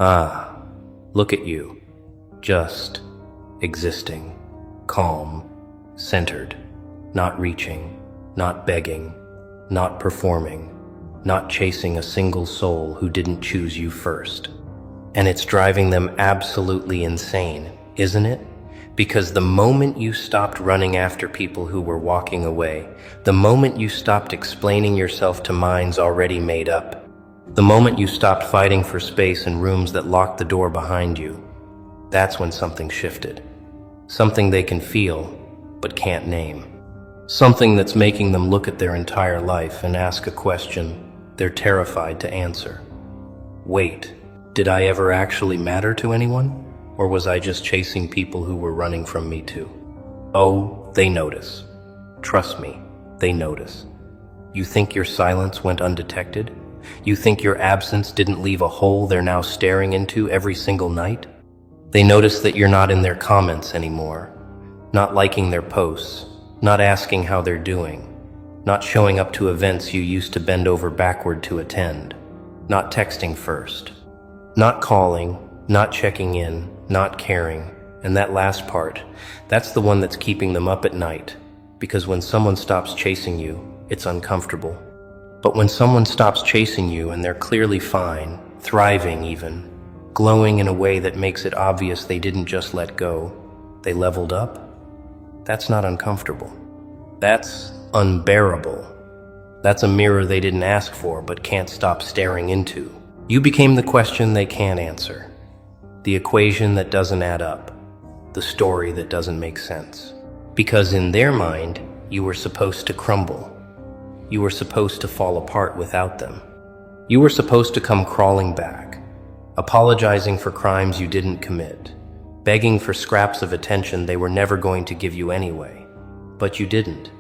Ah, look at you. Just existing, calm, centered, not reaching, not begging, not performing, not chasing a single soul who didn't choose you first. And it's driving them absolutely insane, isn't it? Because the moment you stopped running after people who were walking away, the moment you stopped explaining yourself to minds already made up, the moment you stopped fighting for space in rooms that locked the door behind you, that's when something shifted. Something they can feel, but can't name. Something that's making them look at their entire life and ask a question they're terrified to answer. Wait, did I ever actually matter to anyone? Or was I just chasing people who were running from me too? Oh, they notice. Trust me, they notice. You think your silence went undetected? You think your absence didn't leave a hole they're now staring into every single night? They notice that you're not in their comments anymore, not liking their posts, not asking how they're doing, not showing up to events you used to bend over backward to attend, not texting first, not calling, not checking in, not caring. And that last part, that's the one that's keeping them up at night, because when someone stops chasing you, it's uncomfortable. But when someone stops chasing you and they're clearly fine, thriving even, glowing in a way that makes it obvious they didn't just let go, they leveled up, that's not uncomfortable. That's unbearable. That's a mirror they didn't ask for but can't stop staring into. You became the question they can't answer. The equation that doesn't add up, the story that doesn't make sense. Because in their mind, you were supposed to crumble. You were supposed to fall apart without them. You were supposed to come crawling back, apologizing for crimes you didn't commit, begging for scraps of attention they were never going to give you anyway. But you didn't.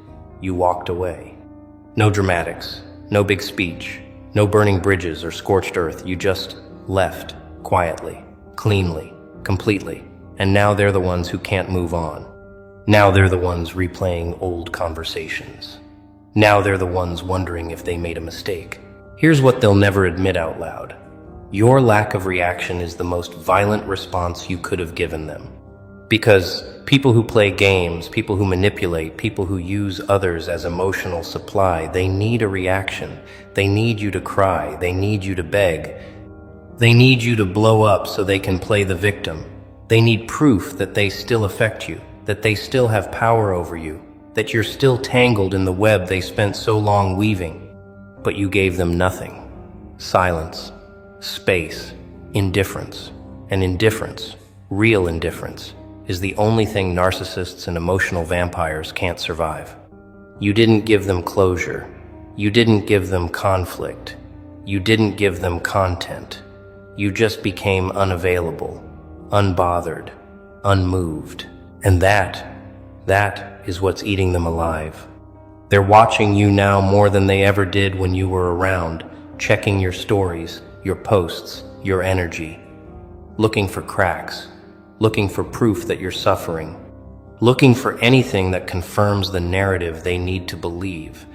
You walked away. No dramatics, no big speech, no burning bridges or scorched earth. You just left quietly. Cleanly, completely, and now they're the ones who can't move on. Now they're the ones replaying old conversations. Now they're the ones wondering if they made a mistake. Here's what they'll never admit out loud. Your lack of reaction is the most violent response you could have given them. Because people who play games, people who manipulate, people who use others as emotional supply, they need a reaction. They need you to cry. They need you to beg. They need you to blow up so they can play the victim. They need proof that they still affect you, that they still have power over you, that you're still tangled in the web they spent so long weaving. But you gave them nothing. Silence, space, indifference. And indifference, real indifference, is the only thing narcissists and emotional vampires can't survive. You didn't give them closure. You didn't give them conflict. You didn't give them content. You just became unavailable, unbothered, unmoved. And that is what's eating them alive. They're watching you now more than they ever did when you were around, checking your stories, your posts, your energy, looking for cracks, looking for proof that you're suffering, looking for anything that confirms the narrative they need to believe,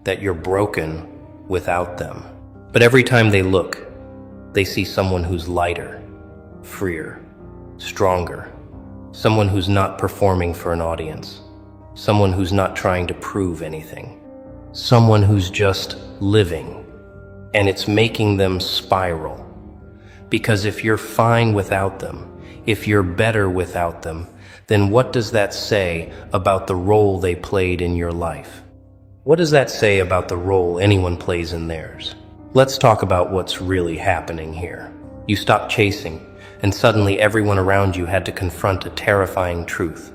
that you're broken without them. But every time they look, they see someone who's lighter, freer, stronger, someone who's not performing for an audience, someone who's not trying to prove anything, someone who's just living. And it's making them spiral. Because if you're fine without them, if you're better without them, then what does that say about the role they played in your life? What does that say about the role anyone plays in theirs? Let's talk about what's really happening here. You stopped chasing, and suddenly everyone around you had to confront a terrifying truth.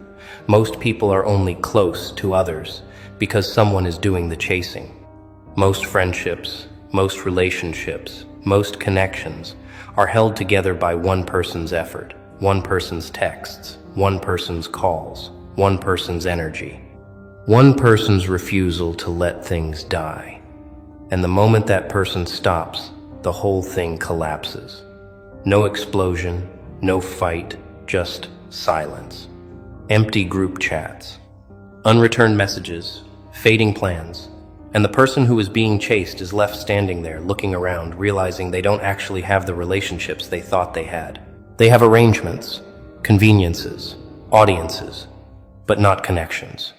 Most people are only close to others because someone is doing the chasing. Most friendships, most relationships, most connections are held together by one person's effort, one person's texts, one person's calls, one person's energy, one person's refusal to let things die. And the moment that person stops, the whole thing collapses. No explosion, no fight, just silence. Empty group chats, unreturned messages, fading plans, And the person who is being chased is left standing there, looking around, realizing they don't actually have the relationships they thought they had. They have arrangements, conveniences, audiences, but not connections.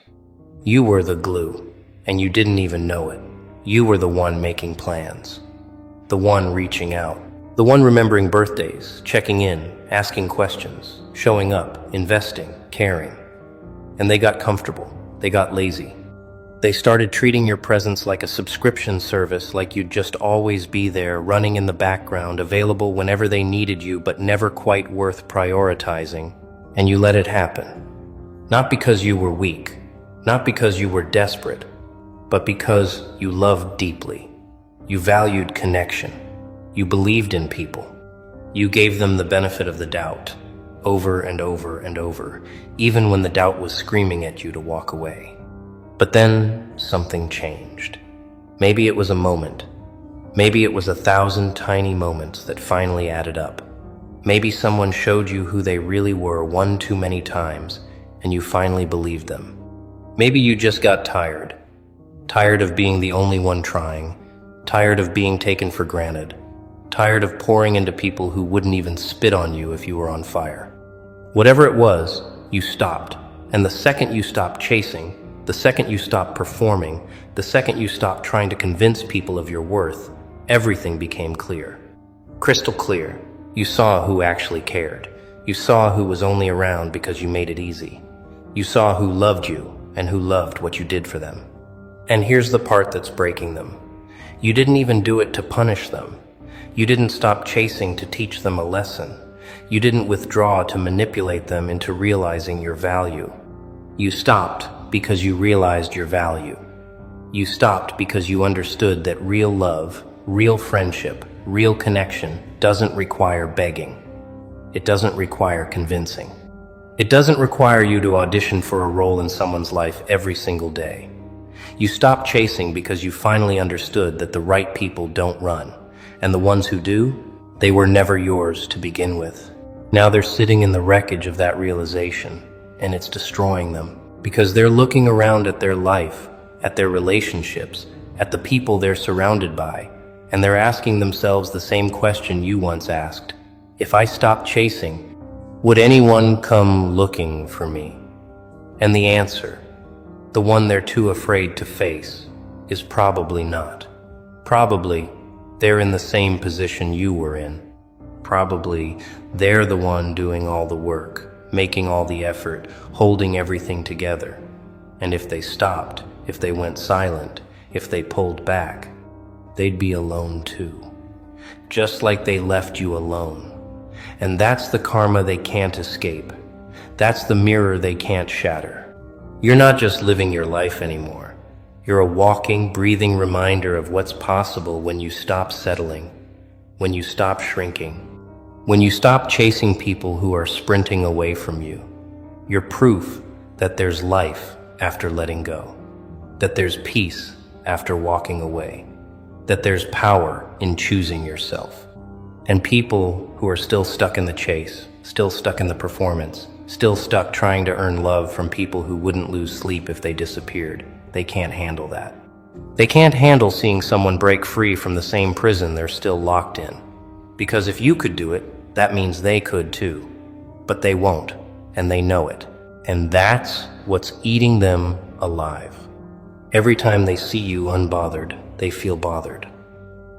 You were the glue, and you didn't even know it. You were the one making plans, the one reaching out, the one remembering birthdays, checking in, asking questions, showing up, investing, caring. And they got comfortable. They got lazy. They started treating your presence like a subscription service, like you'd just always be there, running in the background, available whenever they needed you, but never quite worth prioritizing. And you let it happen. Not because you were weak, not because you were desperate, but because you loved deeply. You valued connection. You believed in people. You gave them the benefit of the doubt, over and over and over, even when the doubt was screaming at you to walk away. But then something changed. Maybe it was a moment. Maybe it was 1,000 tiny moments that finally added up. Maybe someone showed you who they really were one too many times, and you finally believed them. Maybe you just got tired. Tired of being the only one trying. Tired of being taken for granted. Tired of pouring into people who wouldn't even spit on you if you were on fire. Whatever it was, you stopped. And the second you stopped chasing, the second you stopped performing, the second you stopped trying to convince people of your worth, everything became clear. Crystal clear. You saw who actually cared. You saw who was only around because you made it easy. You saw who loved you and who loved what you did for them. And here's the part that's breaking them. You didn't even do it to punish them. You didn't stop chasing to teach them a lesson. You didn't withdraw to manipulate them into realizing your value. You stopped because you realized your value. You stopped because you understood that real love, real friendship, real connection doesn't require begging. It doesn't require convincing. It doesn't require you to audition for a role in someone's life every single day. You stopped chasing because you finally understood that the right people don't run, and the ones who do, they were never yours to begin with. Now they're sitting in the wreckage of that realization, and it's destroying them, because they're looking around at their life, at their relationships, at the people they're surrounded by, and they're asking themselves the same question you once asked. If I stopped chasing, would anyone come looking for me? And the answer, the one they're too afraid to face, is probably not. Probably they're in the same position you were in. Probably they're the one doing all the work, making all the effort, holding everything together. And if they stopped, if they went silent, if they pulled back, they'd be alone too. Just like they left you alone. And that's the karma they can't escape. That's the mirror they can't shatter. You're not just living your life anymore. You're a walking, breathing reminder of what's possible when you stop settling, when you stop shrinking, when you stop chasing people who are sprinting away from you. You're proof that there's life after letting go, that there's peace after walking away, that there's power in choosing yourself. And people who are still stuck in the chase, still stuck in the performance, still stuck trying to earn love from people who wouldn't lose sleep if they disappeared, they can't handle that. They can't handle seeing someone break free from the same prison they're still locked in. Because if you could do it, that means they could too. But they won't, and they know it. And that's what's eating them alive. Every time they see you unbothered, they feel bothered.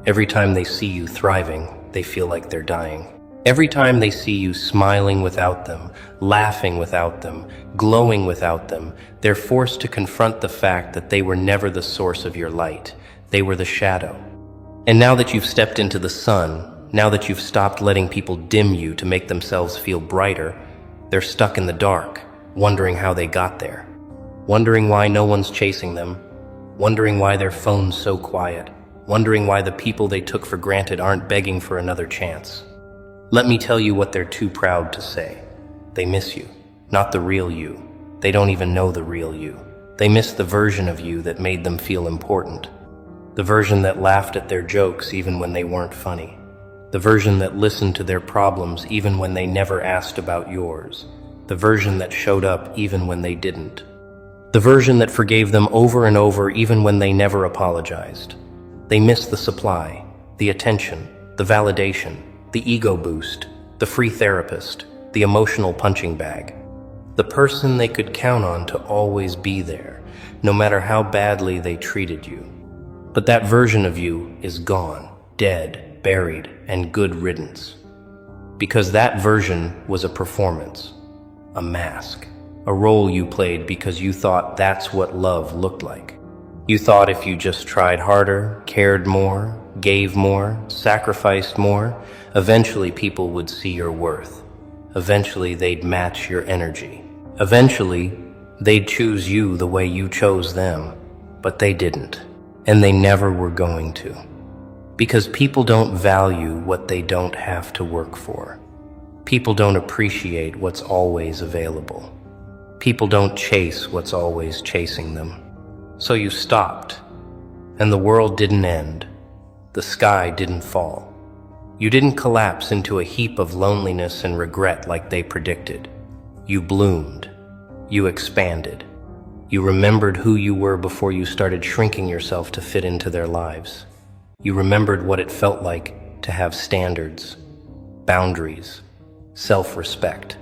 Every time they see you thriving, they feel like they're dying. Every time they see you smiling without them, laughing without them, glowing without them, they're forced to confront the fact that they were never the source of your light. They were the shadow. And now that you've stepped into the sun, now that you've stopped letting people dim you to make themselves feel brighter, they're stuck in the dark, wondering how they got there, wondering why no one's chasing them, wondering why their phone's so quiet, wondering why the people they took for granted aren't begging for another chance. Let me tell you what they're too proud to say. They miss you, not the real you. They don't even know the real you. They miss the version of you that made them feel important. The version that laughed at their jokes even when they weren't funny. The version that listened to their problems even when they never asked about yours. The version that showed up even when they didn't. The version that forgave them over and over even when they never apologized. They missed the supply, the attention, the validation, the ego boost, the free therapist, the emotional punching bag. The person they could count on to always be there, no matter how badly they treated you. But that version of you is gone, dead, buried, and good riddance. Because that version was a performance, a mask, a role you played because you thought that's what love looked like. You thought if you just tried harder, cared more, gave more, sacrificed more, eventually people would see your worth. Eventually they'd match your energy. Eventually they'd choose you the way you chose them. But they didn't. And they never were going to. Because people don't value what they don't have to work for. People don't appreciate what's always available. People don't chase what's always chasing them. So you stopped, and the world didn't end. The sky didn't fall. You didn't collapse into a heap of loneliness and regret like they predicted. You bloomed. You expanded. You remembered who you were before you started shrinking yourself to fit into their lives. You remembered what it felt like to have standards, boundaries, self-respect.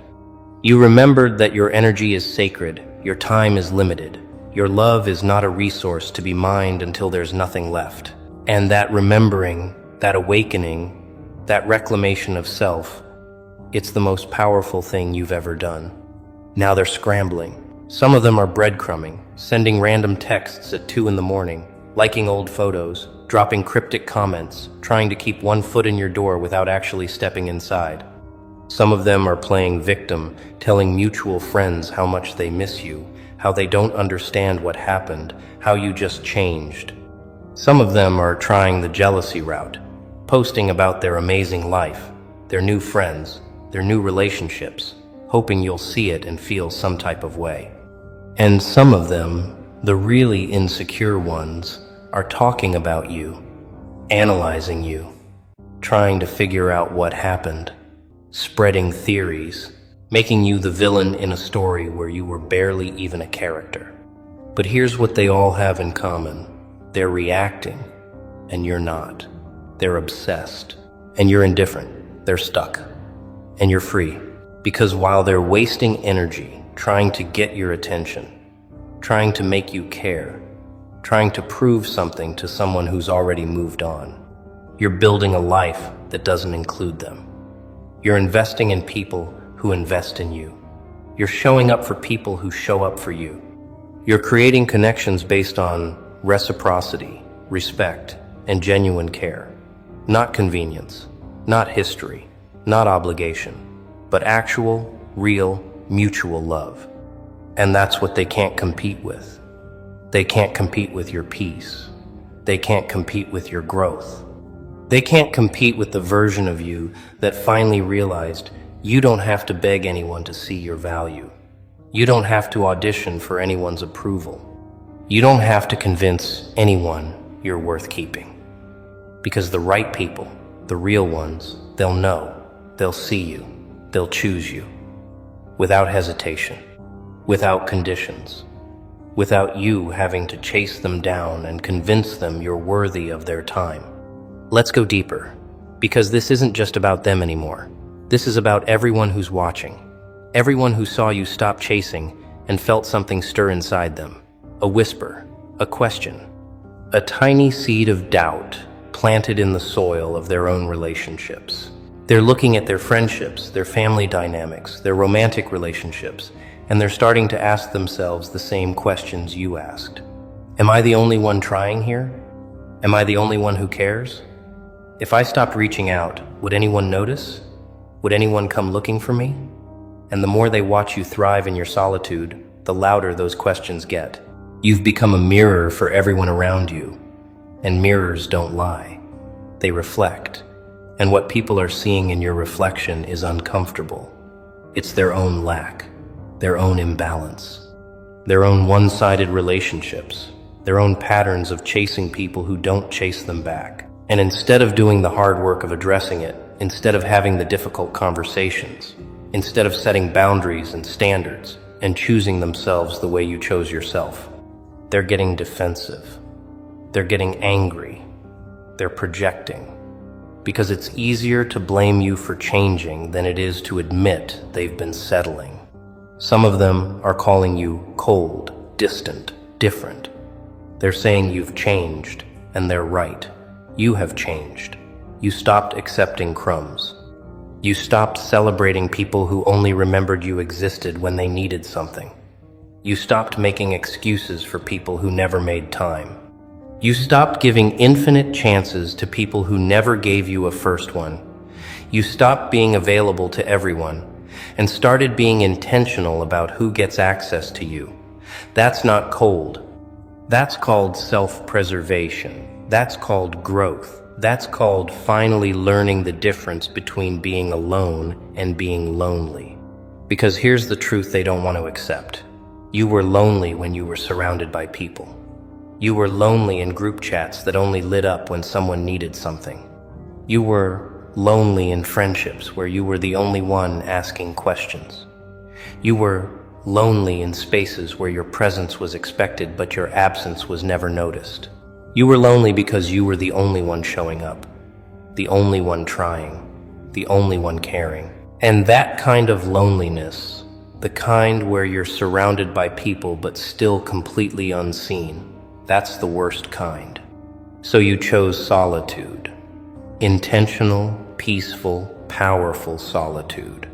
You remembered that your energy is sacred, your time is limited, your love is not a resource to be mined until there's nothing left. And that remembering, that awakening, that reclamation of self, it's the most powerful thing you've ever done. Now they're scrambling. Some of them are breadcrumbing, sending random texts at 2 a.m, liking old photos, dropping cryptic comments, trying to keep one foot in your door without actually stepping inside. Some of them are playing victim, telling mutual friends how much they miss you, how they don't understand what happened, how you just changed. Some of them are trying the jealousy route, posting about their amazing life, their new friends, their new relationships, hoping you'll see it and feel some type of way. And some of them, the really insecure ones, are talking about you, analyzing you, trying to figure out what happened, spreading theories, making you the villain in a story where you were barely even a character. But here's what they all have in common. They're reacting, and you're not. They're obsessed, and you're indifferent. They're stuck, and you're free. Because while they're wasting energy trying to get your attention, trying to make you care, trying to prove something to someone who's already moved on, you're building a life that doesn't include them. You're investing in people who invest in you. You're showing up for people who show up for you. You're creating connections based on reciprocity, respect, and genuine care. Not convenience, not history, not obligation, but actual, real, mutual love. And that's what they can't compete with. They can't compete with your peace. They can't compete with your growth. They can't compete with the version of you that finally realized you don't have to beg anyone to see your value. You don't have to audition for anyone's approval. You don't have to convince anyone you're worth keeping. Because the right people, the real ones, they'll know, they'll see you, they'll choose you. Without hesitation, without conditions, without you having to chase them down and convince them you're worthy of their time. Let's go deeper, because this isn't just about them anymore. This is about everyone who's watching, everyone who saw you stop chasing and felt something stir inside them. A whisper, a question, a tiny seed of doubt planted in the soil of their own relationships. They're looking at their friendships, their family dynamics, their romantic relationships, and they're starting to ask themselves the same questions you asked. Am I the only one trying here? Am I the only one who cares? If I stopped reaching out, would anyone notice? Would anyone come looking for me? And the more they watch you thrive in your solitude, the louder those questions get. You've become a mirror for everyone around you, and mirrors don't lie. They reflect. And what people are seeing in your reflection is uncomfortable. It's their own lack, their own imbalance, their own one-sided relationships, their own patterns of chasing people who don't chase them back. And instead of doing the hard work of addressing it, instead of having the difficult conversations, instead of setting boundaries and standards, and choosing themselves the way you chose yourself. They're getting defensive. They're getting angry. They're projecting. Because it's easier to blame you for changing than it is to admit they've been settling. Some of them are calling you cold, distant, different. They're saying you've changed, and they're right. You have changed. You stopped accepting crumbs. You stopped celebrating people who only remembered you existed when they needed something. You stopped making excuses for people who never made time. You stopped giving infinite chances to people who never gave you a first one. You stopped being available to everyone and started being intentional about who gets access to you. That's not cold. That's called self-preservation. That's called growth. That's called finally learning the difference between being alone and being lonely. Because here's the truth they don't want to accept. You were lonely when you were surrounded by people. You were lonely in group chats that only lit up when someone needed something. You were lonely in friendships where you were the only one asking questions. You were lonely in spaces where your presence was expected but your absence was never noticed. You were lonely because you were the only one showing up, the only one trying, the only one caring. And that kind of loneliness, the kind where you're surrounded by people but still completely unseen, that's the worst kind. So you chose solitude. Intentional, peaceful, powerful solitude.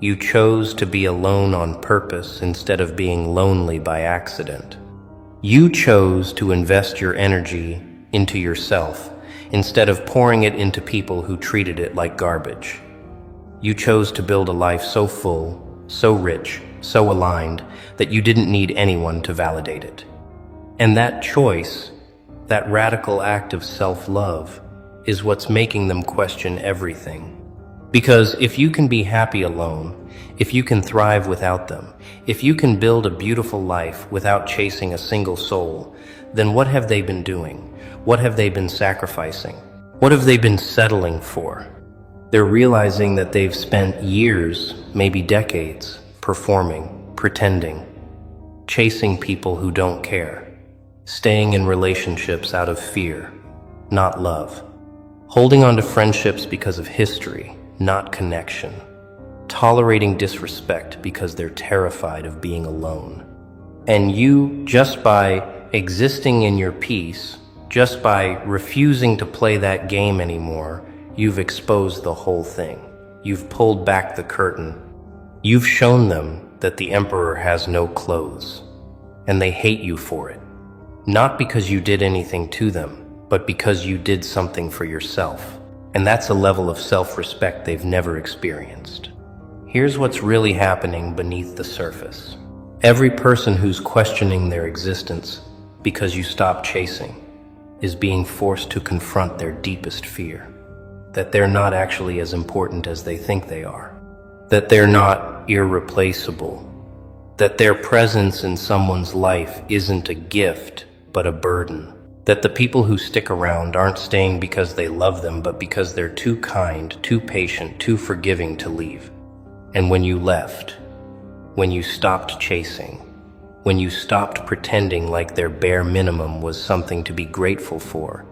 You chose to be alone on purpose instead of being lonely by accident. You chose to invest your energy into yourself instead of pouring it into people who treated it like garbage. You chose to build a life so full, so rich, so aligned that you didn't need anyone to validate it. And that choice, that radical act of self-love, is what's making them question everything. Because if you can be happy alone, if you can thrive without them, if you can build a beautiful life without chasing a single soul, then what have they been doing? What have they been sacrificing? What have they been settling for? They're realizing that they've spent years, maybe decades, performing, pretending, chasing people who don't care, staying in relationships out of fear, not love, holding on to friendships because of history, not connection, tolerating disrespect because they're terrified of being alone. And you, just by existing in your peace, just by refusing to play that game anymore, you've exposed the whole thing. You've pulled back the curtain. You've shown them that the emperor has no clothes, and they hate you for it. Not because you did anything to them, but because you did something for yourself. And that's a level of self-respect they've never experienced. Here's what's really happening beneath the surface. Every person who's questioning their existence because you stopped chasing is being forced to confront their deepest fear. That they're not actually as important as they think they are. That they're not irreplaceable. That their presence in someone's life isn't a gift, but a burden. That the people who stick around aren't staying because they love them, but because they're too kind, too patient, too forgiving to leave. And when you left, when you stopped chasing, when you stopped pretending like their bare minimum was something to be grateful for,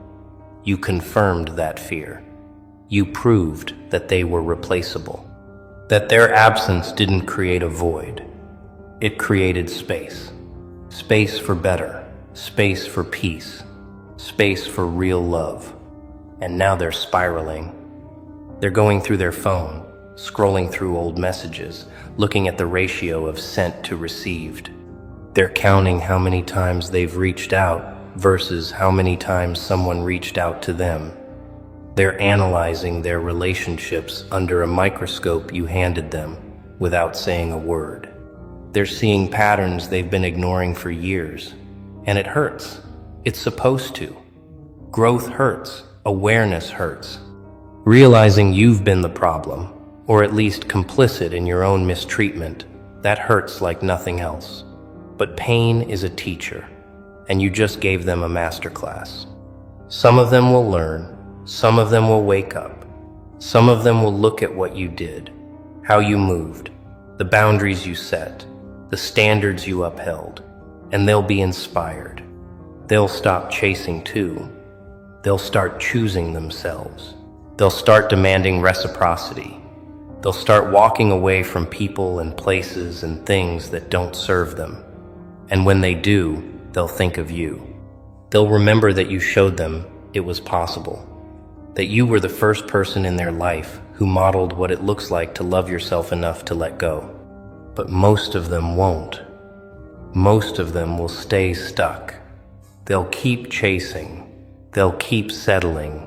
you confirmed that fear. You proved that they were replaceable. That their absence didn't create a void. It created space. Space for better. Space for peace. Space for real love. And now they're spiraling. They're going through their phone, scrolling through old messages, looking at the ratio of sent to received. They're counting how many times they've reached out versus how many times someone reached out to them. They're analyzing their relationships under a microscope you handed them without saying a word. They're seeing patterns they've been ignoring for years, and it hurts. It's supposed to. Growth hurts. Awareness hurts. Realizing you've been the problem, or at least complicit in your own mistreatment, that hurts like nothing else. But pain is a teacher, and you just gave them a masterclass. Some of them will learn. Some of them will wake up. Some of them will look at what you did, how you moved, the boundaries you set, the standards you upheld, and they'll be inspired. They'll stop chasing too. They'll start choosing themselves. They'll start demanding reciprocity. They'll start walking away from people and places and things that don't serve them. And when they do, they'll think of you. They'll remember that you showed them it was possible, that you were the first person in their life who modeled what it looks like to love yourself enough to let go. But most of them won't. Most of them will stay stuck. They'll keep chasing. They'll keep settling.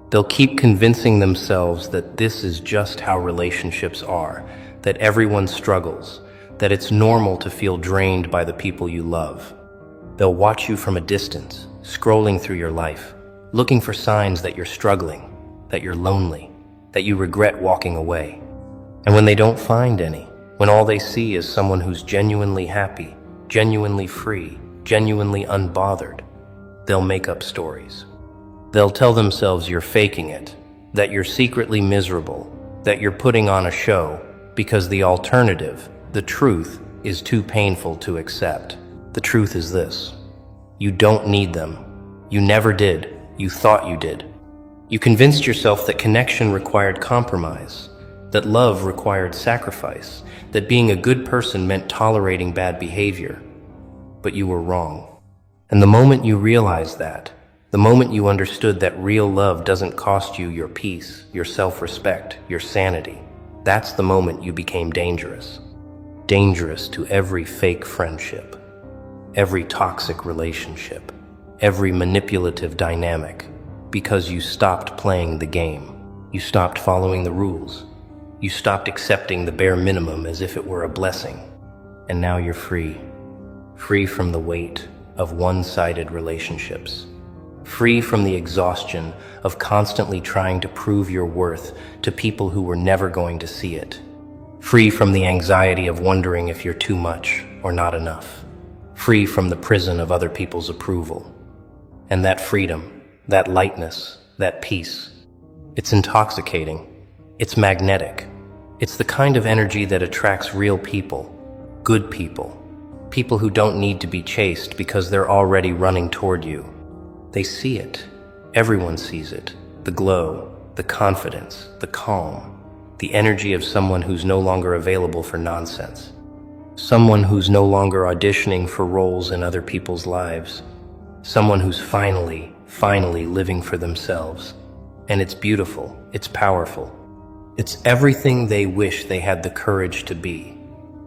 They'll keep convincing themselves that this is just how relationships are, that everyone struggles, that it's normal to feel drained by the people you love. They'll watch you from a distance, scrolling through your life, looking for signs that you're struggling, that you're lonely, that you regret walking away. And when they don't find any, when all they see is someone who's genuinely happy, genuinely free, genuinely unbothered, they'll make up stories. They'll tell themselves you're faking it, that you're secretly miserable, that you're putting on a show, because the alternative, the truth, is too painful to accept. The truth is this: you don't need them. You never did. You thought you did. You convinced yourself that connection required compromise, that love required sacrifice, that being a good person meant tolerating bad behavior. But you were wrong. And the moment you realized that, the moment you understood that real love doesn't cost you your peace, your self-respect, your sanity, that's the moment you became dangerous. Dangerous to every fake friendship, every toxic relationship, every manipulative dynamic, because you stopped playing the game. You stopped following the rules. You stopped accepting the bare minimum as if it were a blessing. And now you're free. Free from the weight of one-sided relationships. Free from the exhaustion of constantly trying to prove your worth to people who were never going to see it. Free from the anxiety of wondering if you're too much or not enough. Free from the prison of other people's approval. And that freedom, that lightness, that peace, it's intoxicating. It's magnetic. It's the kind of energy that attracts real people, good people, people who don't need to be chased because they're already running toward you. They see it. Everyone sees it. The glow, the confidence, the calm, the energy of someone who's no longer available for nonsense. Someone who's no longer auditioning for roles in other people's lives. Someone who's finally living for themselves. And it's beautiful. It's powerful. It's everything they wish they had the courage to be.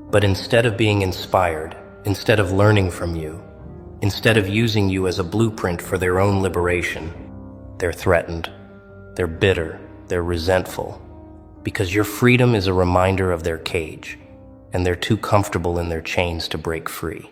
But instead of being inspired, instead of learning from you, instead of using you as a blueprint for their own liberation, they're threatened, they're bitter, they're resentful, because your freedom is a reminder of their cage, and they're too comfortable in their chains to break free.